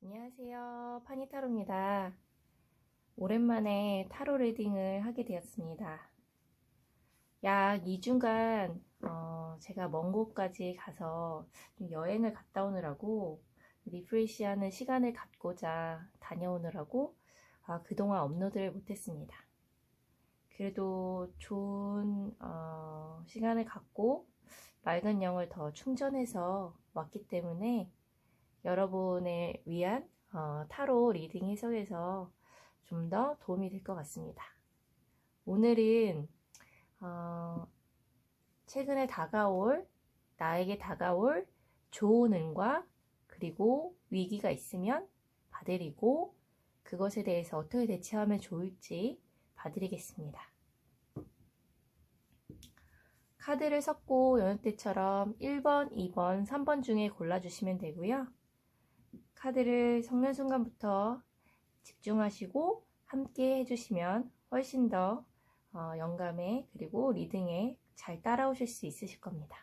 안녕하세요. 파니타로입니다. 오랜만에 타로 리딩을 하게 되었습니다. 약 2주간 제가 먼 곳까지 가서 좀 여행을 갔다 오느라고 리프레시하는 시간을 갖고자 다녀오느라고 그동안 업로드를 못했습니다. 그래도 좋은 시간을 갖고 맑은 영을 더 충전해서 왔기 때문에 여러분을 위한 타로 리딩 해석에서 좀 더 도움이 될 것 같습니다. 오늘은 최근에 나에게 다가올 좋은 운과 그리고 위기가 있으면 봐드리고 그것에 대해서 어떻게 대처하면 좋을지 봐드리겠습니다. 카드를 섞고 여느 때처럼 1번, 2번, 3번 중에 골라주시면 되고요. 카드를 섞는 순간부터 집중하시고 함께 해주시면 훨씬 더 영감에 그리고 리딩에 잘 따라오실 수 있으실 겁니다.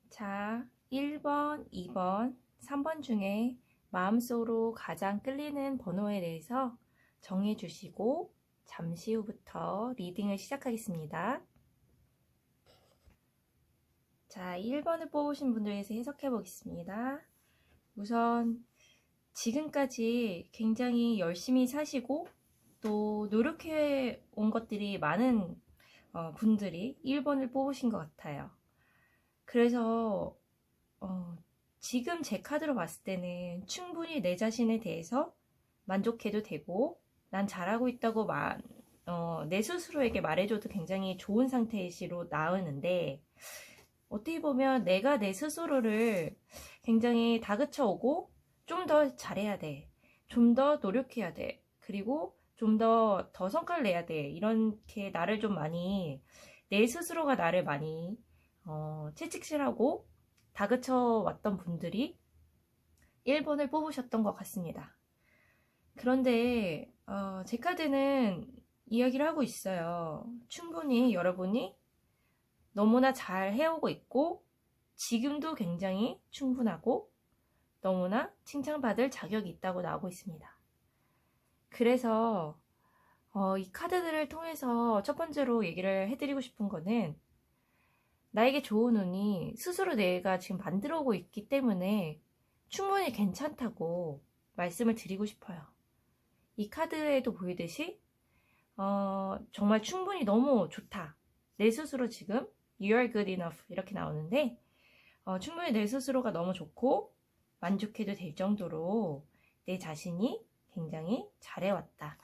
자, 1번, 2번, 3번 중에 마음속으로 가장 끌리는 번호에 대해서 정해주시고 잠시 후부터 리딩을 시작하겠습니다. 자, 1번을 뽑으신 분들 위해서 해석해 보겠습니다. 우선 지금까지 굉장히 열심히 사시고 또 노력해 온 것들이 많은 분들이 1번을 뽑으신 것 같아요. 그래서 지금 제 카드로 봤을 때는 충분히 내 자신에 대해서 만족해도 되고 난 잘하고 있다고 내 스스로에게 말해줘도 굉장히 좋은 상태시로 나오는데 어떻게 보면 내가 내 스스로를 굉장히 다그쳐오고 좀 더 잘해야 돼, 좀 더 노력해야 돼, 그리고 좀 더 성과를 내야 돼, 이렇게 나를 좀 많이 내 스스로가 나를 많이 채찍질하고 다그쳐 왔던 분들이 1번을 뽑으셨던 것 같습니다. 그런데 제 카드는 이야기를 하고 있어요. 충분히 여러분이 너무나 잘 해오고 있고 지금도 굉장히 충분하고 너무나 칭찬받을 자격이 있다고 나오고 있습니다. 그래서 이 카드들을 통해서 첫 번째로 얘기를 해드리고 싶은 거는 나에게 좋은 운이 스스로 내가 지금 만들어 오고 있기 때문에 충분히 괜찮다고 말씀을 드리고 싶어요. 이 카드에도 보이듯이 정말 충분히 너무 좋다. 내 스스로 지금 You are good enough 이렇게 나오는데 충분히 내 스스로가 너무 좋고 만족해도 될 정도로 내 자신이 굉장히 잘해왔다.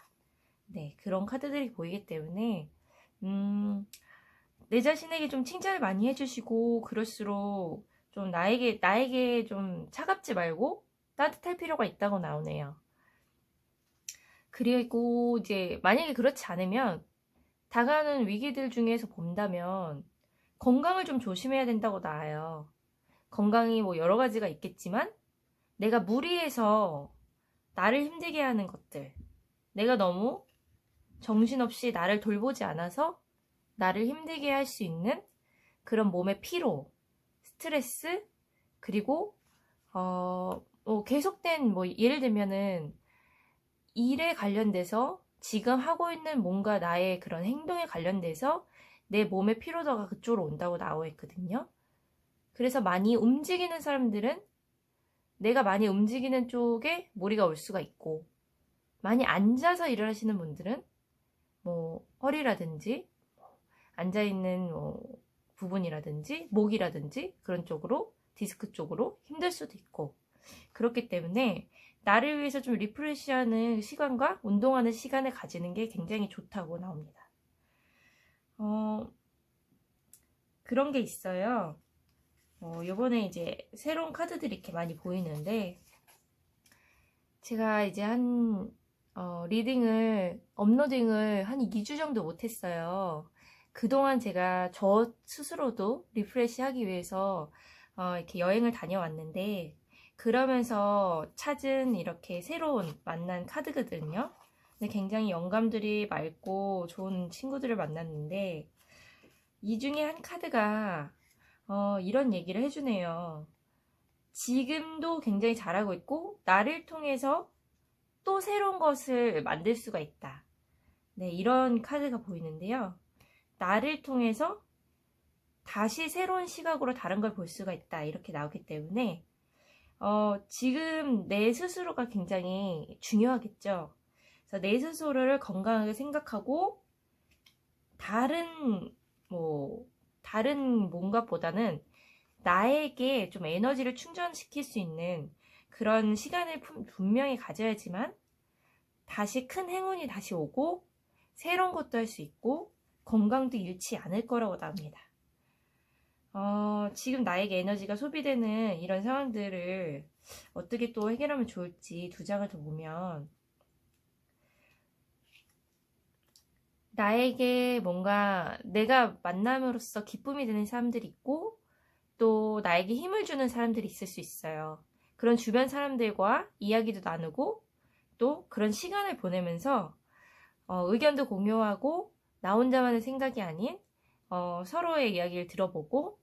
네, 그런 카드들이 보이기 때문에 내 자신에게 좀 칭찬을 많이 해주시고 그럴수록 좀 나에게 좀 차갑지 말고 따뜻할 필요가 있다고 나오네요. 그리고 이제 만약에 그렇지 않으면 다가오는 위기들 중에서 본다면 건강을 좀 조심해야 된다고 나와요. 건강이 뭐 여러 가지가 있겠지만 내가 무리해서 나를 힘들게 하는 것들, 내가 너무 정신없이 나를 돌보지 않아서 나를 힘들게 할 수 있는 그런 몸의 피로, 스트레스, 그리고 계속된 뭐 예를 들면은 일에 관련돼서 지금 하고 있는 뭔가 나의 그런 행동에 관련돼서 내 몸의 피로도가 그쪽으로 온다고 나와 있거든요. 그래서 많이 움직이는 사람들은 내가 많이 움직이는 쪽에 무리가 올 수가 있고, 많이 앉아서 일을 하시는 분들은 뭐 허리라든지 앉아있는 부분이라든지 목이라든지 그런 쪽으로, 디스크 쪽으로 힘들 수도 있고, 그렇기 때문에 나를 위해서 좀 리프레시하는 시간과 운동하는 시간을 가지는 게 굉장히 좋다고 나옵니다. 그런 게 있어요. 요번에 이제 새로운 카드들이 이렇게 많이 보이는데, 제가 이제 업로딩을 한 2주 정도 못했어요. 그동안 제가 저 스스로도 리프레시 하기 위해서 이렇게 여행을 다녀왔는데, 그러면서 찾은 이렇게 새로운 만난 카드거든요. 근데 굉장히 영감들이 맑고 좋은 친구들을 만났는데, 이 중에 한 카드가 이런 얘기를 해주네요. 지금도 굉장히 잘하고 있고 나를 통해서 또 새로운 것을 만들 수가 있다. 네, 이런 카드가 보이는데요. 나를 통해서 다시 새로운 시각으로 다른 걸 볼 수가 있다. 이렇게 나오기 때문에 지금 내 스스로가 굉장히 중요하겠죠. 그래서 내 스스로를 건강하게 생각하고 다른 뭔가보다는 나에게 좀 에너지를 충전시킬 수 있는 그런 시간을 분명히 가져야지만 다시 큰 행운이 다시 오고 새로운 것도 할 수 있고 건강도 잃지 않을 거라고 나옵니다. 지금 나에게 에너지가 소비되는 이런 상황들을 어떻게 또 해결하면 좋을지 두 장을 더 보면, 나에게 뭔가 내가 만남으로써 기쁨이 되는 사람들이 있고 또 나에게 힘을 주는 사람들이 있을 수 있어요. 그런 주변 사람들과 이야기도 나누고 또 그런 시간을 보내면서 의견도 공유하고 나 혼자만의 생각이 아닌 서로의 이야기를 들어보고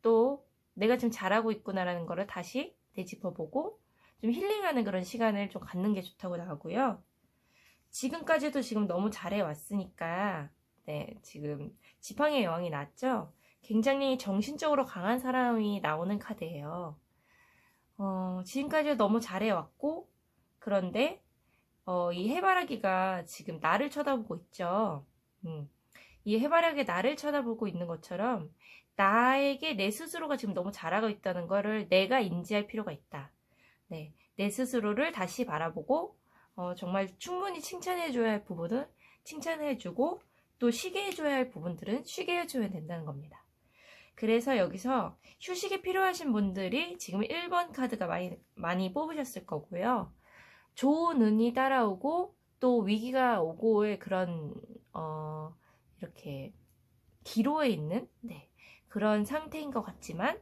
또 내가 좀 잘하고 있구나라는 거를 다시 되짚어보고 좀 힐링하는 그런 시간을 좀 갖는 게 좋다고 나오고요. 지금까지도 지금 너무 잘해왔으니까, 네, 지금 지팡이의 여왕이 나왔죠? 굉장히 정신적으로 강한 사람이 나오는 카드예요. 지금까지 너무 잘해왔고, 그런데 이 해바라기가 지금 나를 쳐다보고 있죠. 이 해바라기 나를 쳐다보고 있는 것처럼 나에게 내 스스로가 지금 너무 잘하고 있다는 거를 내가 인지할 필요가 있다. 네, 내 스스로를 다시 바라보고 정말 충분히 칭찬해줘야 할 부분은 칭찬해주고 또 쉬게 해줘야 할 부분들은 쉬게 해줘야 된다는 겁니다. 그래서 여기서 휴식이 필요하신 분들이 지금 1번 카드가 많이 뽑으셨을 거고요. 좋은 운이 따라오고 또 위기가 오고의 그런 이렇게 기로에 있는 그런 상태인 것 같지만,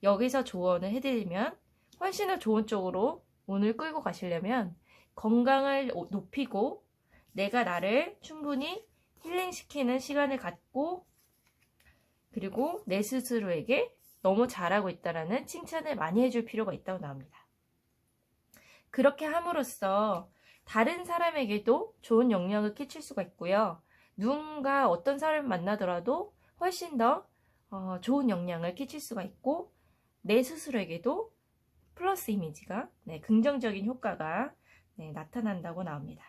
여기서 조언을 해드리면 훨씬 더 좋은 쪽으로 운을 끌고 가시려면 건강을 높이고 내가 나를 충분히 힐링시키는 시간을 갖고, 그리고 내 스스로에게 너무 잘하고 있다라는 칭찬을 많이 해줄 필요가 있다고 나옵니다. 그렇게 함으로써 다른 사람에게도 좋은 영향을 끼칠 수가 있고요. 누군가 어떤 사람을 만나더라도 훨씬 더 좋은 영향을 끼칠 수가 있고 내 스스로에게도 플러스 이미지가 긍정적인 효과가 나타난다고 나옵니다.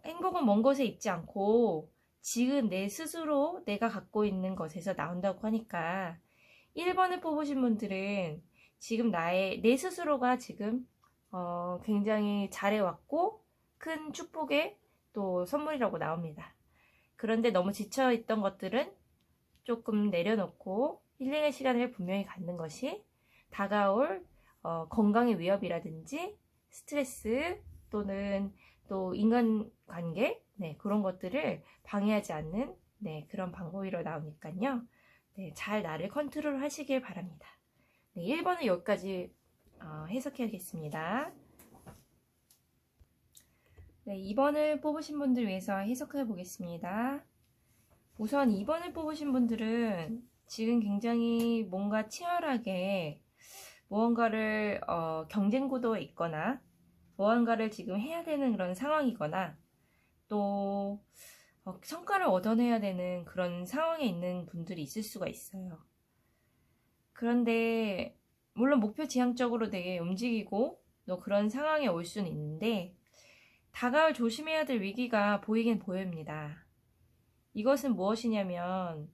행복은 먼 곳에 있지 않고 지금 내 스스로 내가 갖고 있는 것에서 나온다고 하니까 1번을 뽑으신 분들은 지금 내 스스로가 지금 굉장히 잘해왔고 큰 축복의 또 선물이라고 나옵니다. 그런데 너무 지쳐있던 것들은 조금 내려놓고 힐링의 시간을 분명히 갖는 것이 다가올 건강의 위협이라든지 스트레스 또는 또 인간관계 그런 것들을 방해하지 않는 그런 방법이라 나오니까요. 잘 나를 컨트롤 하시길 바랍니다. 1번은 여기까지 해석해야겠습니다. 2번을 뽑으신 분들 위해서 해석해 보겠습니다. 우선 2번을 뽑으신 분들은 지금 굉장히 뭔가 치열하게 무언가를 경쟁 구도에 있거나 무언가를 지금 해야 되는 그런 상황이거나 또 성과를 얻어내야 되는 그런 상황에 있는 분들이 있을 수가 있어요. 그런데 물론 목표 지향적으로 되게 움직이고 또 그런 상황에 올 수는 있는데 다가올 조심해야 될 위기가 보이긴 보입니다. 이것은 무엇이냐면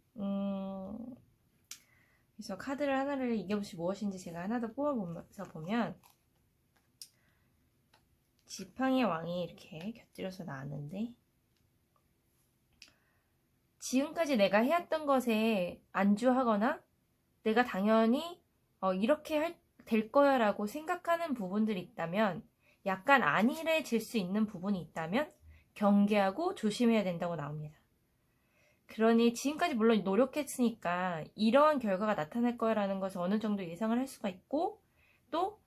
그래서 카드를 하나를 이것이 무엇인지 제가 하나 더 뽑아보면서 보면 지팡이의 왕이 이렇게 곁들여서 나왔는데 지금까지 내가 해왔던 것에 안주하거나 내가 당연히 이렇게 될 거야 라고 생각하는 부분들이 있다면 약간 안일해질 수 있는 부분이 있다면 경계하고 조심해야 된다고 나옵니다. 그러니 지금까지 물론 노력했으니까 이러한 결과가 나타날 거라는 것을 어느 정도 예상을 할 수가 있고 또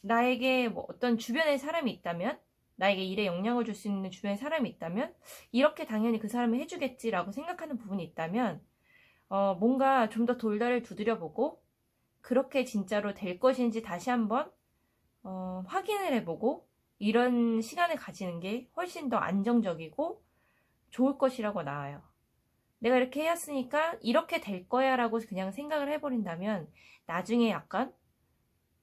나에게 뭐 어떤 주변에 사람이 있다면 나에게 일에 영향을 줄 수 있는 주변에 사람이 있다면 이렇게 당연히 그 사람이 해주겠지라고 생각하는 부분이 있다면 뭔가 좀 더 돌다리를 두드려보고 그렇게 진짜로 될 것인지 다시 한번 확인을 해보고 이런 시간을 가지는 게 훨씬 더 안정적이고 좋을 것이라고 나와요. 내가 이렇게 해왔으니까 이렇게 될 거야 라고 그냥 생각을 해버린다면 나중에 약간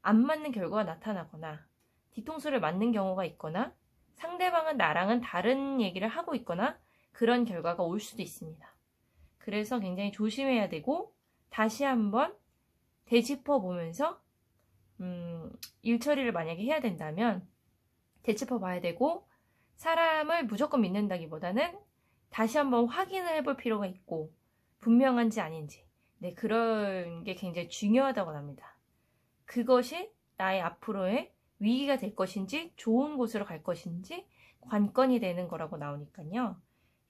안 맞는 결과가 나타나거나 뒤통수를 맞는 경우가 있거나 상대방은 나랑은 다른 얘기를 하고 있거나 그런 결과가 올 수도 있습니다. 그래서 굉장히 조심해야 되고 다시 한번 되짚어 보면서 일 처리를 만약에 해야 된다면 되짚어 봐야 되고 사람을 무조건 믿는다기보다는 다시 한번 확인을 해볼 필요가 있고 분명한지 아닌지 그런 게 굉장히 중요하다고 합니다. 그것이 나의 앞으로의 위기가 될 것인지 좋은 곳으로 갈 것인지 관건이 되는 거라고 나오니까요.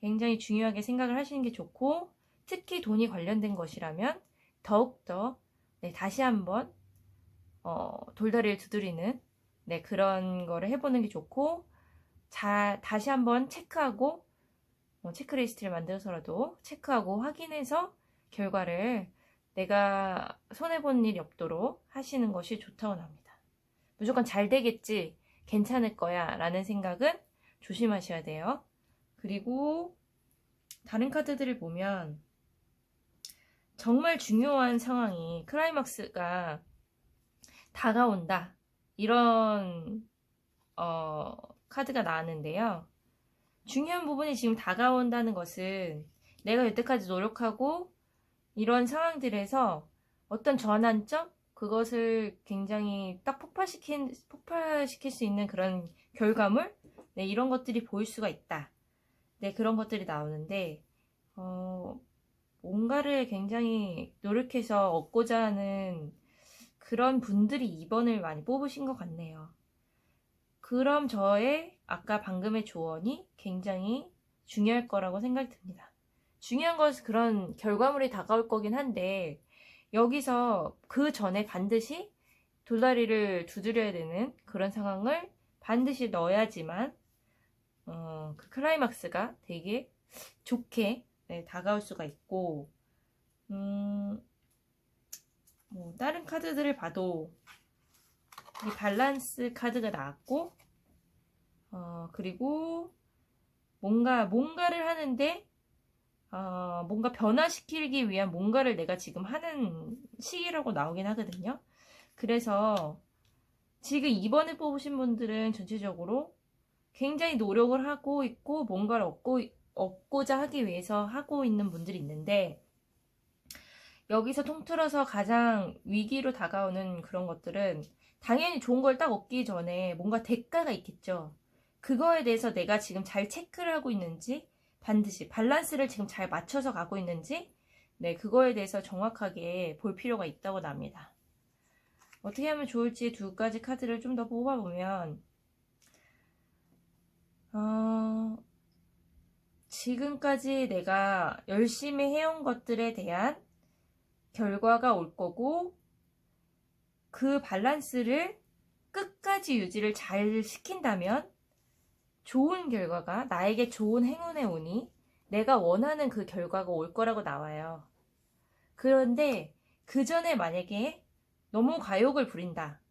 굉장히 중요하게 생각을 하시는 게 좋고 특히 돈이 관련된 것이라면 더욱더 다시 한번 돌다리를 두드리는 그런 거를 해보는 게 좋고 다시 한번 체크하고 체크리스트를 만들어서라도 체크하고 확인해서 결과를 내가 손해본 일이 없도록 하시는 것이 좋다고 합니다. 무조건 잘 되겠지, 괜찮을 거야 라는 생각은 조심하셔야 돼요. 그리고 다른 카드들을 보면 정말 중요한 상황이 클라이막스가 다가온다 이런 카드가 나왔는데요. 중요한 부분이 지금 다가온다는 것은 내가 여태까지 노력하고 이런 상황들에서 어떤 전환점? 그것을 굉장히 딱 폭발시킬 수 있는 그런 결과물? 이런 것들이 보일 수가 있다. 그런 것들이 나오는데 뭔가를 굉장히 노력해서 얻고자 하는 그런 분들이 2번을 많이 뽑으신 것 같네요. 그럼 저의 아까 방금의 조언이 굉장히 중요할 거라고 생각이 듭니다. 중요한 것은 그런 결과물이 다가올 거긴 한데 여기서 그 전에 반드시 돌다리를 두드려야 되는 그런 상황을 반드시 넣어야지만 그 클라이막스가 되게 좋게 다가올 수가 있고 뭐 다른 카드들을 봐도 이 밸런스 카드가 나왔고 그리고 뭔가를 하는데 뭔가 변화시키기 위한 뭔가를 내가 지금 하는 시기라고 나오긴 하거든요. 그래서 지금 이번에 뽑으신 분들은 전체적으로 굉장히 노력을 하고 있고 뭔가를 얻고자 하기 위해서 하고 있는 분들이 있는데, 여기서 통틀어서 가장 위기로 다가오는 그런 것들은 당연히 좋은 걸 딱 얻기 전에 뭔가 대가가 있겠죠. 그거에 대해서 내가 지금 잘 체크를 하고 있는지, 반드시 밸런스를 지금 잘 맞춰서 가고 있는지, 네, 그거에 대해서 정확하게 볼 필요가 있다고 납니다. 어떻게 하면 좋을지 두 가지 카드를 좀 더 뽑아보면, 지금까지 내가 열심히 해온 것들에 대한 결과가 올 거고, 그 밸런스를 끝까지 유지를 잘 시킨다면 좋은 결과가, 나에게 좋은 행운의 운이, 내가 원하는 그 결과가 올 거라고 나와요. 그런데 그 전에 만약에 너무 과욕을 부린다,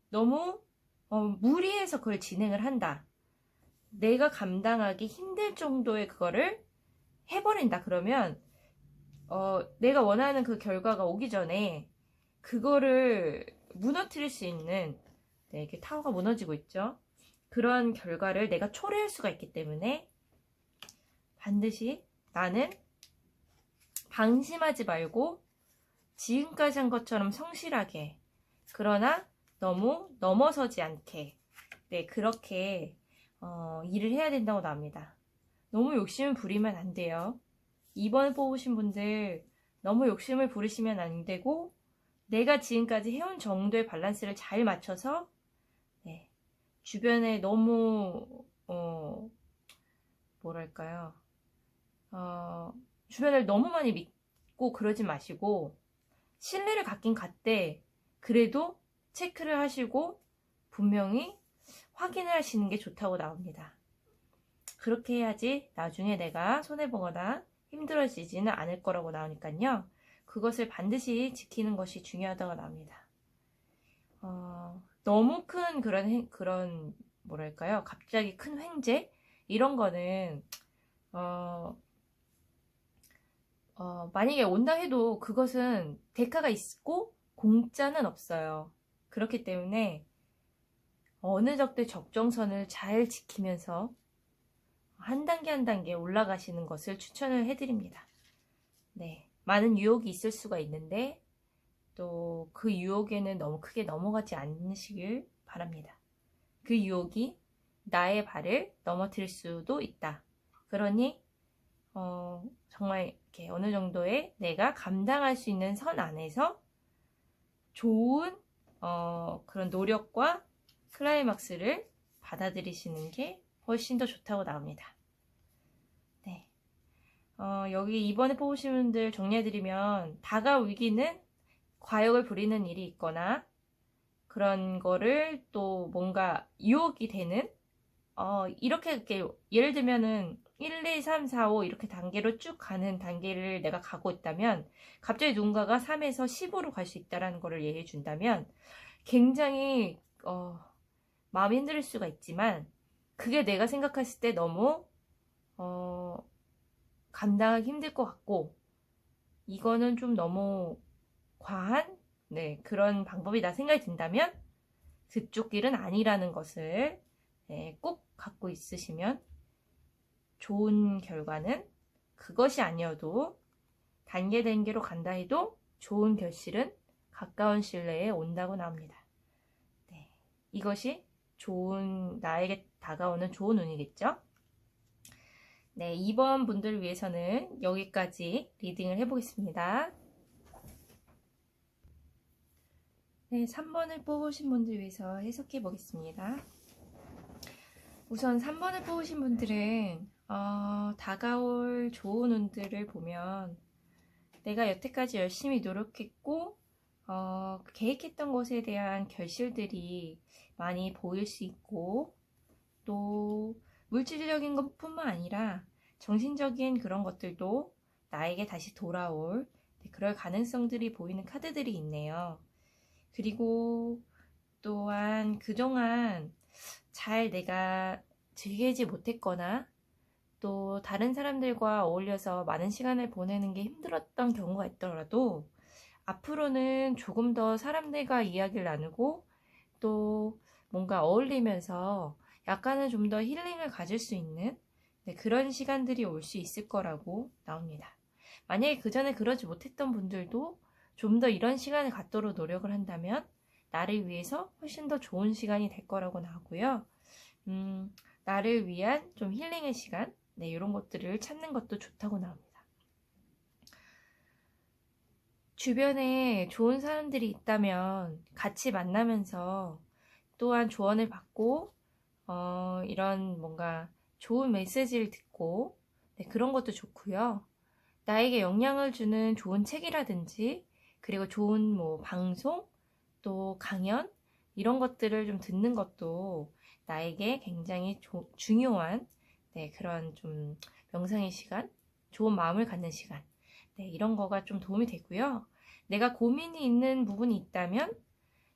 너무 무리해서 그걸 진행을 한다, 내가 감당하기 힘들 정도의 그거를 해버린다, 그러면 내가 원하는 그 결과가 오기 전에 그거를 무너뜨릴 수 있는, 네, 이렇게 타워가 무너지고 있죠. 그런 결과를 내가 초래할 수가 있기 때문에 반드시 나는 방심하지 말고 지금까지 한 것처럼 성실하게, 그러나 너무 넘어서지 않게, 네, 그렇게 일을 해야 된다고 나옵니다. 너무 욕심을 부리면 안 돼요. 2번 뽑으신 분들 너무 욕심을 부리시면 안 되고, 내가 지금까지 해온 정도의 밸런스를 잘 맞춰서, 네, 주변에 너무 뭐랄까요, 주변을 너무 많이 믿고 그러지 마시고, 신뢰를 갖긴 갖되 그래도 체크를 하시고 분명히 확인을 하시는 게 좋다고 나옵니다. 그렇게 해야지 나중에 내가 손해보거나 힘들어지지는 않을 거라고 나오니까요. 그것을 반드시 지키는 것이 중요하다고 나옵니다. 너무 큰 그런 뭐랄까요, 갑자기 큰 횡재 이런 거는 만약에 온다 해도 그것은 대가가 있고 공짜는 없어요. 그렇기 때문에 어느 정도 적정선을 잘 지키면서 한 단계 한 단계 올라가시는 것을 추천을 해드립니다. 네, 많은 유혹이 있을 수가 있는데 또 그 유혹에는 너무 크게 넘어가지 않으시길 바랍니다. 그 유혹이 나의 발을 넘어뜨릴 수도 있다. 그러니 정말 이렇게 어느 정도의 내가 감당할 수 있는 선 안에서 좋은 그런 노력과 클라이막스를 받아들이시는 게 훨씬 더 좋다고 나옵니다. 네. 여기 이번에 뽑으신 분들 정리해드리면, 다가올 위기는 과욕을 부리는 일이 있거나 그런 거를 또 뭔가 유혹이 되는, 이렇게 예를 들면은 1, 2, 3, 4, 5 이렇게 단계로 쭉 가는 단계를 내가 가고 있다면 갑자기 누군가가 3에서 10으로 갈 수 있다는 거를 예해 준다면 굉장히 마음이 흔들릴 수가 있지만, 그게 내가 생각했을 때 너무 감당하기 힘들 것 같고, 이거는 좀 너무 과한, 네, 그런 방법이다 생각이 든다면 그쪽 길은 아니라는 것을, 네, 꼭 갖고 있으시면 좋은 결과는, 그것이 아니어도 단계 단계로 간다 해도 좋은 결실은 가까운 시일 내에 온다고 나옵니다. 네, 이것이 나에게 다가오는 좋은 운이겠죠? 네, 2번 분들을 위해서는 여기까지 리딩을 해보겠습니다. 네, 3번을 뽑으신 분들 위해서 해석해 보겠습니다. 우선 3번을 뽑으신 분들은 다가올 좋은 운들을 보면 내가 여태까지 열심히 노력했고 계획했던 것에 대한 결실들이 많이 보일 수 있고, 또 물질적인 것뿐만 아니라 정신적인 그런 것들도 나에게 다시 돌아올, 그럴 가능성들이 보이는 카드들이 있네요. 그리고 또한 그동안 잘 내가 즐기지 못했거나 또 다른 사람들과 어울려서 많은 시간을 보내는 게 힘들었던 경우가 있더라도 앞으로는 조금 더 사람들과 이야기를 나누고 또 뭔가 어울리면서 약간은 좀 더 힐링을 가질 수 있는 그런 시간들이 올 수 있을 거라고 나옵니다. 만약에 그 전에 그러지 못했던 분들도 좀 더 이런 시간을 갖도록 노력을 한다면 나를 위해서 훨씬 더 좋은 시간이 될 거라고 나오고요. 나를 위한 좀 힐링의 시간, 이런 것들을 찾는 것도 좋다고 나옵니다. 주변에 좋은 사람들이 있다면 같이 만나면서 또한 조언을 받고 이런 뭔가 좋은 메시지를 듣고 그런 것도 좋고요. 나에게 영향을 주는 좋은 책이라든지 그리고 좋은 뭐 방송 또 강연 이런 것들을 좀 듣는 것도 나에게 굉장히 중요한 그런 좀 명상의 시간, 좋은 마음을 갖는 시간 이런 거가 좀 도움이 되고요. 내가 고민이 있는 부분이 있다면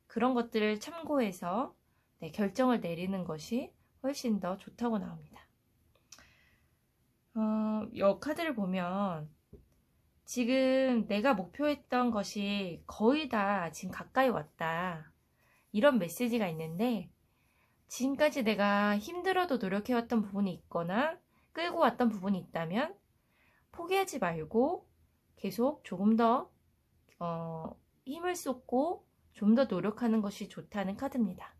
그런 것들을 참고해서 결정을 내리는 것이 훨씬 더 좋다고 나옵니다. 이 카드를 보면 지금 내가 목표했던 것이 거의 다 지금 가까이 왔다. 이런 메시지가 있는데 지금까지 내가 힘들어도 노력해왔던 부분이 있거나 끌고 왔던 부분이 있다면 포기하지 말고 계속 조금 더 힘을 쏟고 좀 더 노력하는 것이 좋다는 카드입니다.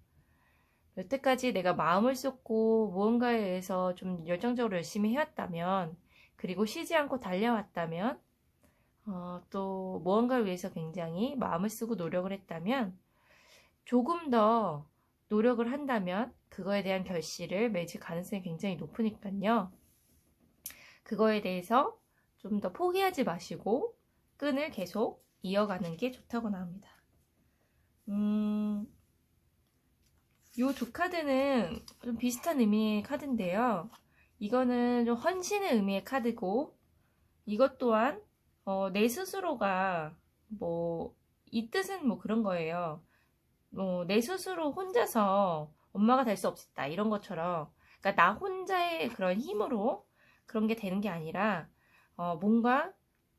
여태까지 내가 마음을 쏟고 무언가에 의해서 좀 열정적으로 열심히 해왔다면 그리고 쉬지 않고 달려왔다면 또 무언가를 위해서 굉장히 마음을 쓰고 노력을 했다면 조금 더 노력을 한다면 그거에 대한 결실을 맺을 가능성이 굉장히 높으니까요. 그거에 대해서 좀 더 포기하지 마시고 끈을 계속 이어가는 게 좋다고 나옵니다. 요 두 카드는 좀 비슷한 의미의 카드인데요. 이거는 좀 헌신의 의미의 카드고 이것 또한 내 스스로가 뭐 이 뜻은 뭐 그런 거예요. 내 스스로 혼자서 엄마가 될 수 없었다 이런 것처럼 그러니까 나 혼자의 그런 힘으로 그런 게 되는 게 아니라 뭔가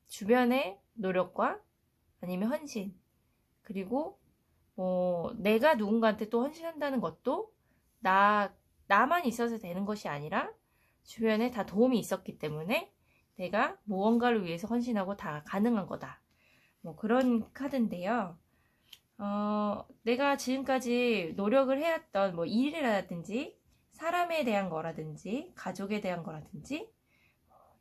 주변의 노력과 아니면 헌신 그리고 내가 누군가한테 또 헌신한다는 것도 나만 있어서 되는 것이 아니라 주변에 다 도움이 있었기 때문에 내가 무언가를 위해서 헌신하고 다 가능한 거다. 뭐 그런 카드인데요. 내가 지금까지 노력을 해왔던 뭐 일이라든지 사람에 대한 거라든지 가족에 대한 거라든지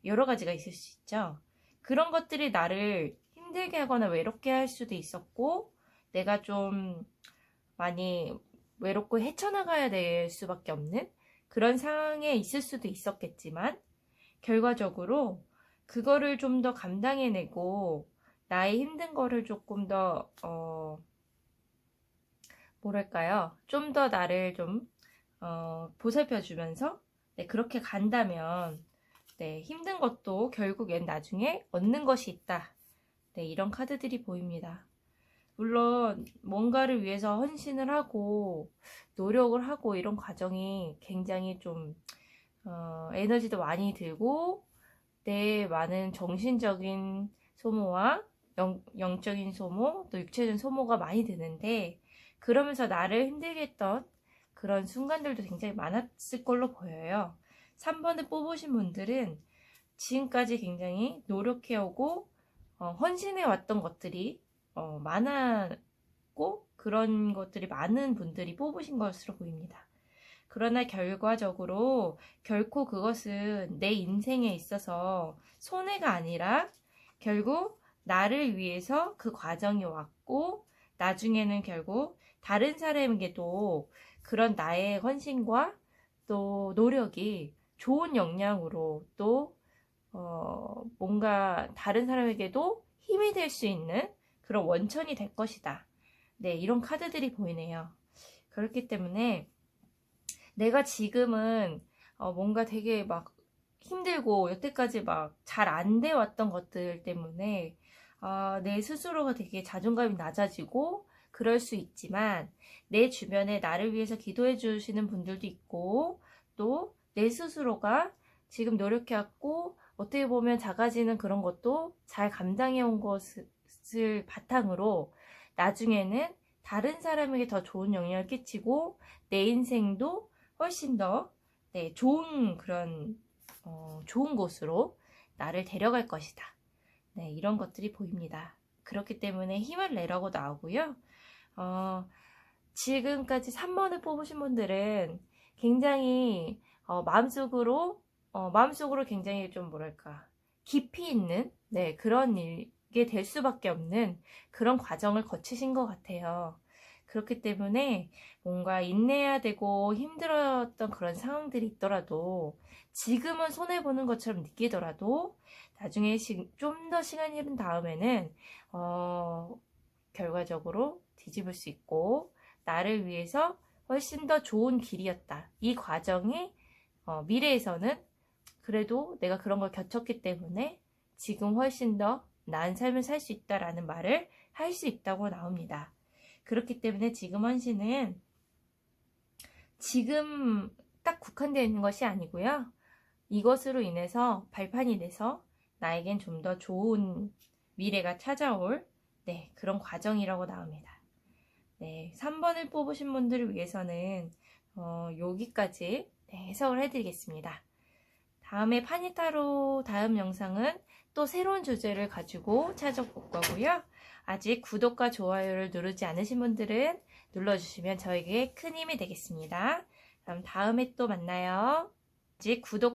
여러 가지가 있을 수 있죠. 그런 것들이 나를 힘들게 하거나 외롭게 할 수도 있었고 내가 좀 많이 외롭고 헤쳐나가야 될 수밖에 없는 그런 상황에 있을 수도 있었겠지만 결과적으로 그거를 좀 더 감당해내고 나의 힘든 거를 조금 더 뭐랄까요? 좀 더 나를 좀 보살펴주면서 그렇게 간다면 힘든 것도 결국엔 나중에 얻는 것이 있다. 이런 카드들이 보입니다. 물론 뭔가를 위해서 헌신을 하고 노력을 하고 이런 과정이 굉장히 좀 에너지도 많이 들고 내 많은 정신적인 소모와 영적인 소모 또 육체적인 소모가 많이 드는데 그러면서 나를 힘들게 했던 그런 순간들도 굉장히 많았을 걸로 보여요. 3번을 뽑으신 분들은 지금까지 굉장히 노력해오고 헌신해왔던 것들이 많았고 그런 것들이 많은 분들이 뽑으신 것으로 보입니다. 그러나 결과적으로 결코 그것은 내 인생에 있어서 손해가 아니라 결국 나를 위해서 그 과정이 왔고 나중에는 결국 다른 사람에게도 그런 나의 헌신과 또 노력이 좋은 영향으로 또 뭔가 다른 사람에게도 힘이 될 수 있는 그런 원천이 될 것이다. 이런 카드들이 보이네요. 그렇기 때문에 내가 지금은 뭔가 되게 막 힘들고 여태까지 막 잘 안 돼 왔던 것들 때문에 내 스스로가 되게 자존감이 낮아지고 그럴 수 있지만 내 주변에 나를 위해서 기도해 주시는 분들도 있고 또 내 스스로가 지금 노력해왔고 어떻게 보면 작아지는 그런 것도 잘 감당해온 것을 바탕으로 나중에는 다른 사람에게 더 좋은 영향을 끼치고 내 인생도 훨씬 더 좋은 그런 좋은 곳으로 나를 데려갈 것이다. 네, 이런 것들이 보입니다. 그렇기 때문에 힘을 내라고 나오고요. 지금까지 3번을 뽑으신 분들은 굉장히 마음속으로 굉장히 좀 뭐랄까 깊이 있는 그런 일게 될 수밖에 없는 그런 과정을 거치신 것 같아요. 그렇기 때문에 뭔가 인내해야 되고 힘들었던 그런 상황들이 있더라도 지금은 손해보는 것처럼 느끼더라도 나중에 좀 더 시간이 흐른 다음에는 결과적으로 뒤집을 수 있고 나를 위해서 훨씬 더 좋은 길이었다. 이 과정이 미래에서는 그래도 내가 그런 걸 겪었기 때문에 지금 훨씬 더 나은 삶을 살 수 있다라는 말을 할 수 있다고 나옵니다. 그렇기 때문에 지금 헌신은 지금 딱 국한되어 있는 것이 아니고요. 이것으로 인해서 발판이 돼서 나에겐 좀 더 좋은 미래가 찾아올 그런 과정이라고 나옵니다. 3번을 뽑으신 분들을 위해서는 여기까지 해석을 해드리겠습니다. 다음에 파니타로 다음 영상은 또 새로운 주제를 가지고 찾아볼 거고요. 아직 구독과 좋아요를 누르지 않으신 분들은 눌러주시면 저에게 큰 힘이 되겠습니다. 그럼 다음에 또 만나요. 아직 구독